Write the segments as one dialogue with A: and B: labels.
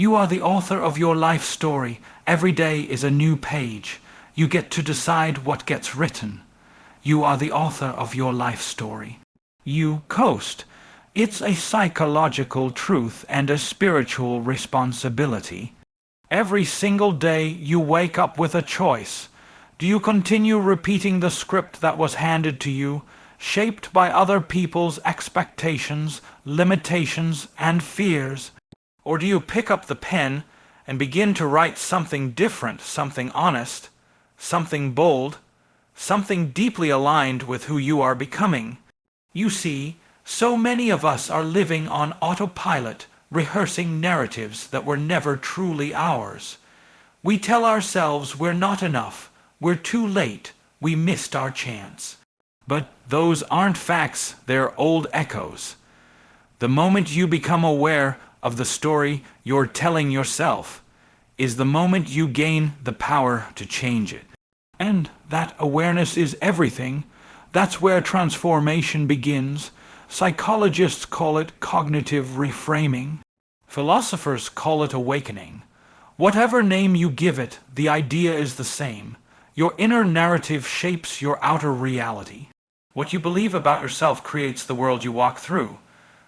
A: You are the author of your life story. Every day is a new page. You get to decide what gets written. You are the author of your life story. You coast. It's a psychological truth and a spiritual responsibility. Every single day you wake up with a choice. Do you continue repeating the script that was handed to you, shaped by other people's expectations, limitations, and fears? Or do you pick up the pen and begin to write something different, something honest, something bold, something deeply aligned with who you are becoming? You see, so many of us are living on autopilot, rehearsing narratives that were never truly ours. We tell ourselves we're not enough, we're too late, we missed our chance. But those aren't facts, they're old echoes. The moment you become aware of the story you're telling yourself is the moment you gain the power to change it. And that awareness is everything. That's where transformation begins. Psychologists call it cognitive reframing. Philosophers call it awakening. Whatever name you give it, the idea is the same. Your inner narrative shapes your outer reality. What you believe about yourself creates the world you walk through.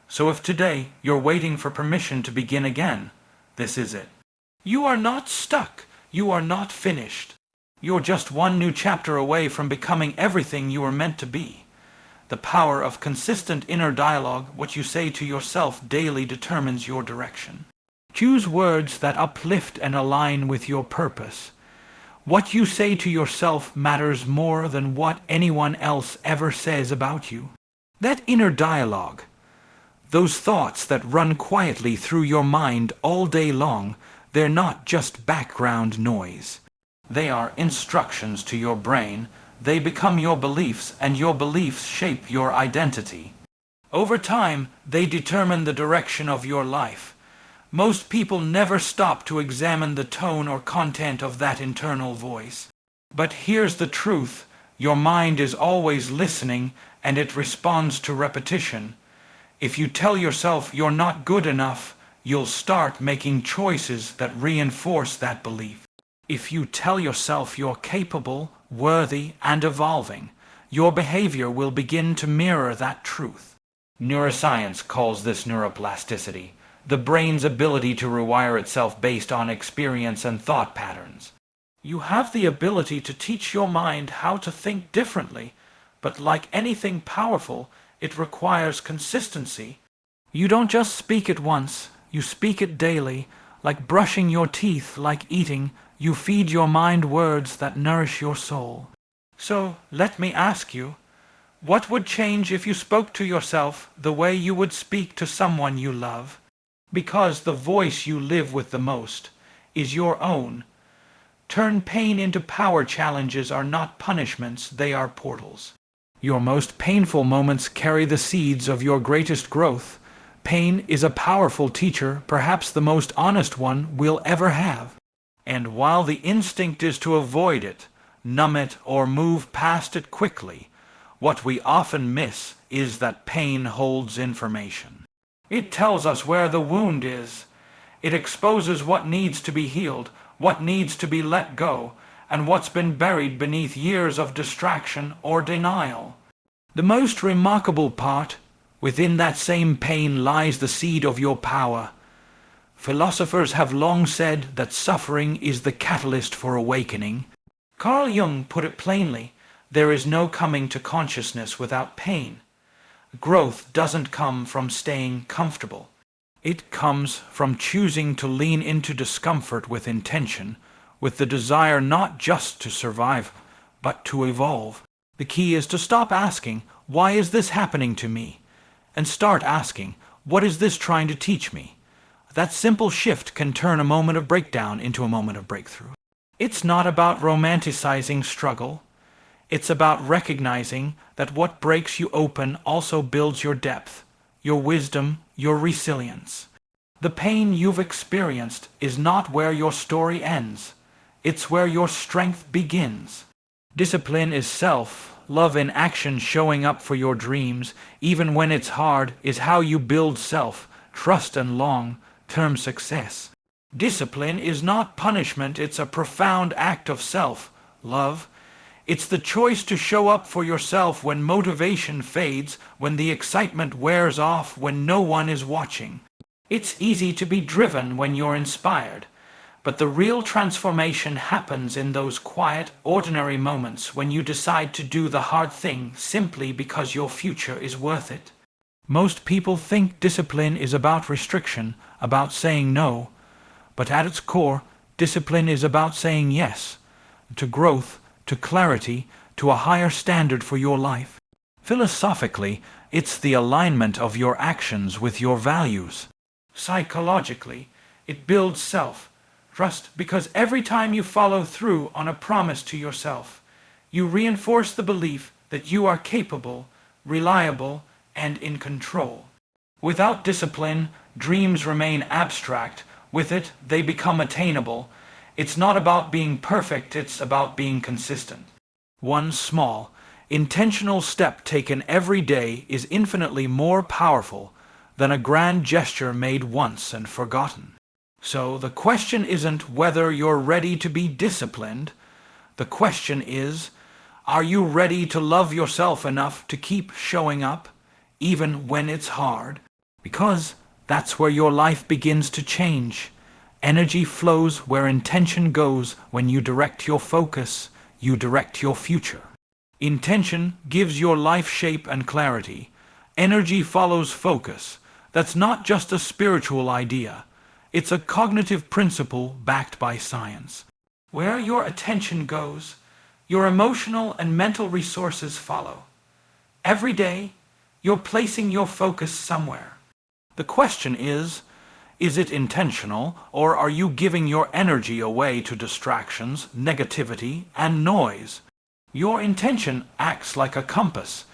A: So if today you're waiting for permission to begin again, this is it. You are not stuck. You are not finished. You're just one new chapter away from becoming everything you were meant to be. The power of consistent inner dialogue, what you say to yourself daily, determines your direction. Choose words that uplift and align with your purpose. What you say to yourself matters more than what anyone else ever says about you. That inner dialogue, those thoughts that run quietly through your mind all day long, they're not just background noise. They are instructions to your brain. They become your beliefs, and your beliefs shape your identity. Over time, they determine the direction of your life. Most people never stop to examine the tone or content of that internal voice. But here's the truth. Your mind is always listening, and it responds to repetition. If you tell yourself you're not good enough, you'll start making choices that reinforce that belief. If you tell yourself you're capable, worthy, and evolving, your behavior will begin to mirror that truth. Neuroscience calls this neuroplasticity, the brain's ability to rewire itself based on experience and thought patterns. You have the ability to teach your mind how to think differently, but like anything powerful, it requires consistency. You don't just speak it once, you speak it daily, like brushing your teeth, like eating. You feed your mind words that nourish your soul. So, let me ask you, what would change if you spoke to yourself the way you would speak to someone you love? Because the voice you live with the most is your own. Turn pain into power. Challenges are not punishments, they are portals. Your most painful moments carry the seeds of your greatest growth. Pain is a powerful teacher, perhaps the most honest one we'll ever have. And while the instinct is to avoid it, numb it, or move past it quickly, what we often miss is that pain holds information. It tells us where the wound is. It exposes what needs to be healed, what needs to be let go, and what's been buried beneath years of distraction or denial. The most remarkable part, within that same pain lies the seed of your power. Philosophers have long said that suffering is the catalyst for awakening. Carl Jung put it plainly, there is no coming to consciousness without pain. Growth doesn't come from staying comfortable. It comes from choosing to lean into discomfort with intention, with the desire not just to survive, but to evolve. The key is to stop asking, why is this happening to me? And start asking, what is this trying to teach me? That simple shift can turn a moment of breakdown into a moment of breakthrough. It's not about romanticizing struggle. It's about recognizing that what breaks you open also builds your depth, your wisdom, your resilience. The pain you've experienced is not where your story ends. It's where your strength begins. Discipline is self. Love in action, showing up for your dreams, even when it's hard, is how you build self, trust, and long-term success. Discipline is not punishment, it's a profound act of self-love. It's the choice to show up for yourself when motivation fades, when the excitement wears off, when no one is watching. It's easy to be driven when you're inspired, but the real transformation happens in those quiet, ordinary moments when you decide to do the hard thing simply because your future is worth it. Most people think discipline is about restriction, about saying no, but at its core, discipline is about saying yes to growth, to clarity, to a higher standard for your life. Philosophically, it's the alignment of your actions with your values. Psychologically, it builds self-trust because every time you follow through on a promise to yourself, you reinforce the belief that you are capable, reliable, and in control. Without discipline, dreams remain abstract. With it, they become attainable. It's not about being perfect, it's about being consistent. One small, intentional step taken every day is infinitely more powerful than a grand gesture made once and forgotten. So the question isn't whether you're ready to be disciplined. The question is, are you ready to love yourself enough to keep showing up, even when it's hard? Because that's where your life begins to change. Energy flows where intention goes. When you direct your focus, you direct your future. Intention gives your life shape and clarity. Energy follows focus. That's not just a spiritual idea. It's a cognitive principle backed by science. Where your attention goes, your emotional and mental resources follow. Every day, you're placing your focus somewhere. The question is it intentional, or are you giving your energy away to distractions, negativity, and noise? Your intention acts like a compass.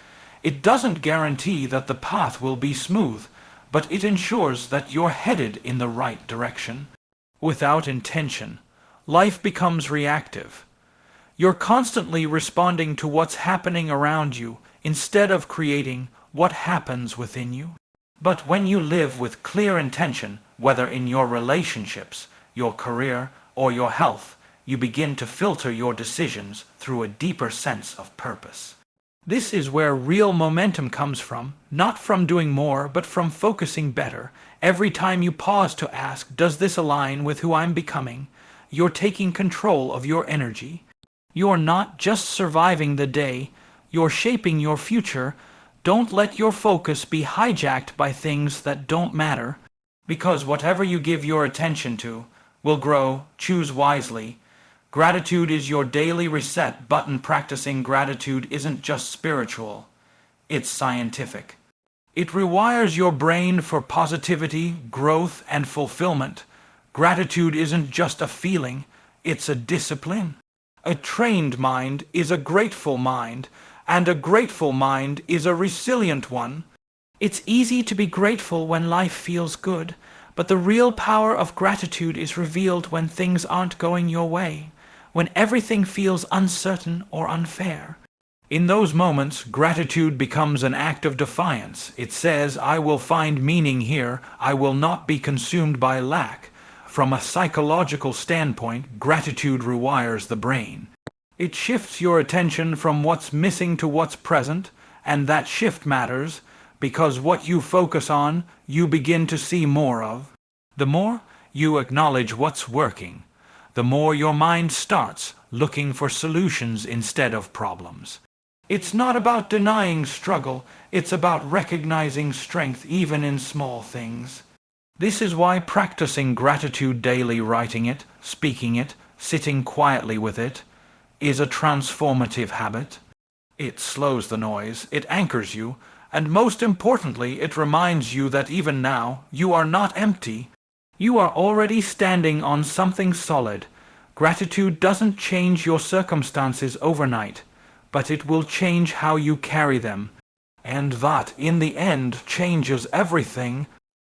A: It doesn't guarantee that the path will be smooth, but it ensures that you're headed in the right direction. Without intention, life becomes reactive. You're constantly responding to what's happening around you instead of creating what happens within you. But when you live with clear intention, whether in your relationships, your career, or your health, you begin to filter your decisions through a deeper sense of purpose. This is where real momentum comes from, not from doing more, but from focusing better. Every time you pause to ask, does this align with who I'm becoming? You're taking control of your energy. You're not just surviving the day, you're shaping your future. Don't let your focus be hijacked by things that don't matter, because whatever you give your attention to will grow. Choose wisely. Gratitude is your daily reset button. Practicing gratitude isn't just spiritual, it's scientific. It rewires your brain for positivity, growth, and fulfillment. Gratitude isn't just a feeling, it's a discipline. A trained mind is a grateful mind, and a grateful mind is a resilient one. It's easy to be grateful when life feels good, but the real power of gratitude is revealed when things aren't going your way, when everything feels uncertain or unfair. In those moments, gratitude becomes an act of defiance. It says, I will find meaning here, I will not be consumed by lack. From a psychological standpoint, gratitude rewires the brain. It shifts your attention from what's missing to what's present, and that shift matters, because what you focus on, you begin to see more of. The more you acknowledge what's working, the more your mind starts looking for solutions instead of problems. It's not about denying struggle, it's about recognizing strength even in small things. This is why practicing gratitude daily, writing it, speaking it, sitting quietly with it, is a transformative habit. It slows the noise, it anchors you, and most importantly, it reminds you that even now, you are not empty. You are already standing on something solid. Gratitude doesn't change your circumstances overnight, but it will change how you carry them. And that, in the end, changes everything.